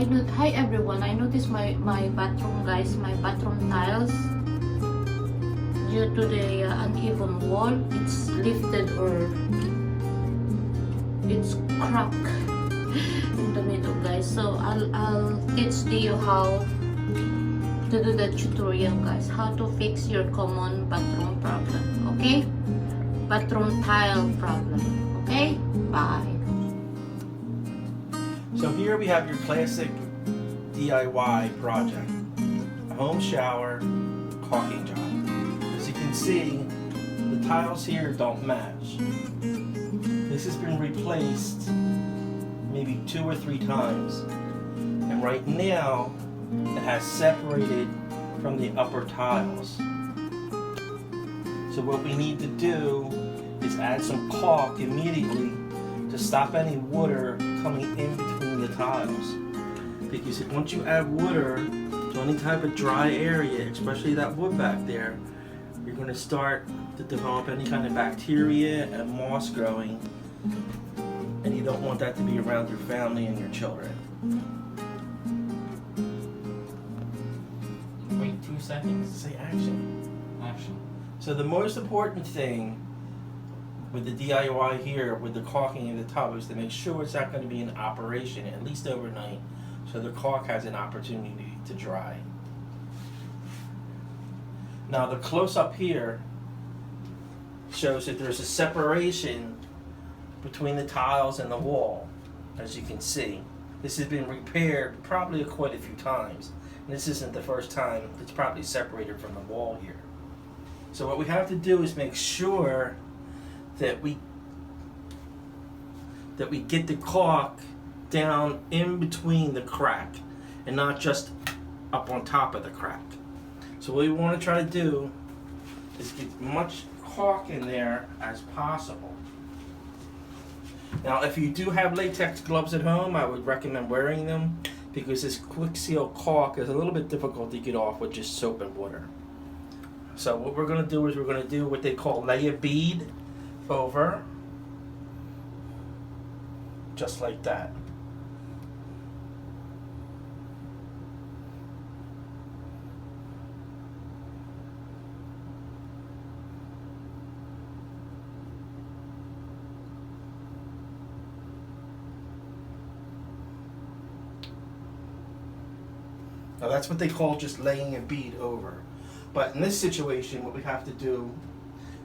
Hi everyone, I noticed my bathroom, guys, my bathroom tiles, due to the uneven wall, it's lifted or it's cracked in the middle, guys. So I'll teach you how to do the tutorial, guys, how to fix your common bathroom problem, okay? Bathroom tile problem, okay? Bye. So here we have your classic DIY project, a home shower caulking job. As you can see, the tiles here don't match. This has been replaced maybe 2 or 3 times, and right now it has separated from the upper tiles. So what we need to do is add some caulk immediately to stop any water coming in between the tiles. Because once you add water to any type of dry area, especially that wood back there, you're going to start to develop any kind of bacteria and moss growing, and you don't want that to be around your family and your children. Wait 2 seconds. Say action. Action. So the most important thing with the DIY here, with the caulking in the tub, is to make sure it's not going to be in operation at least overnight, so the caulk has an opportunity to dry. Now the close-up here shows that there's a separation between the tiles and the wall, as you can see. This has been repaired probably quite a few times, and this isn't the first time it's probably separated from the wall here. So what we have to do is make sure that we get the caulk down in between the crack and not just up on top of the crack. So what we want to try to do is get as much caulk in there as possible. Now if you do have latex gloves at home, I would recommend wearing them, because this quick seal caulk is a little bit difficult to get off with just soap and water. So what we're going to do is we're going to do what they call lay a bead over, just like that. Now that's what they call just laying a bead over. But in this situation, what we have to do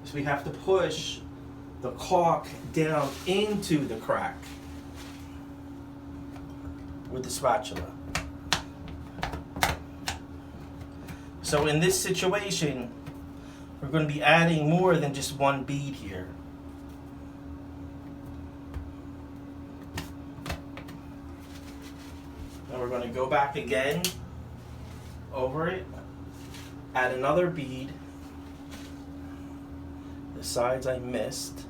is we have to push the caulk down into the crack with the spatula. So in this situation, we're going to be adding more than just one bead here. Now we're going to go back again over it, add another bead. The sides I missed.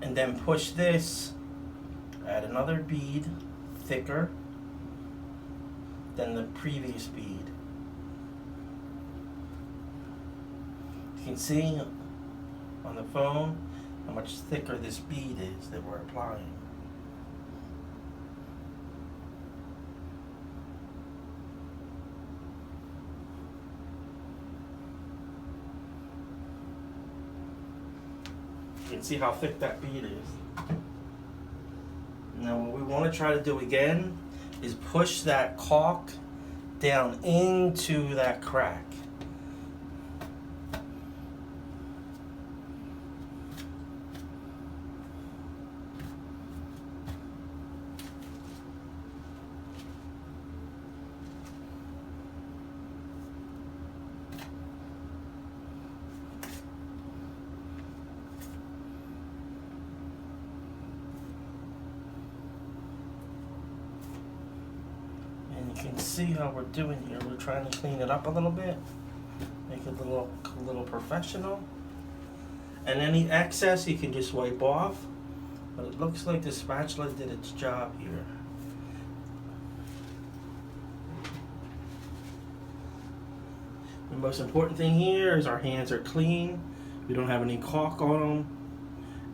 And then push this, add another bead, thicker than the previous bead. You can see on the phone how much thicker this bead is that we're applying. You can see how thick that bead is. Now what we want to try to do again is push that caulk down into that crack. You can see how we're doing here. We're trying to clean it up a little bit, make it a little professional. And any excess you can just wipe off. But it looks like the spatula did its job here. The most important thing here is our hands are clean. We don't have any caulk on them.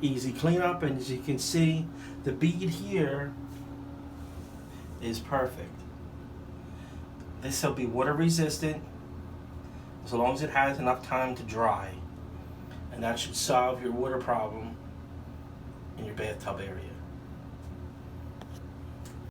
Easy cleanup, and as you can see, the bead here is perfect. This will be water resistant as long as it has enough time to dry. And that should solve your water problem in your bathtub area.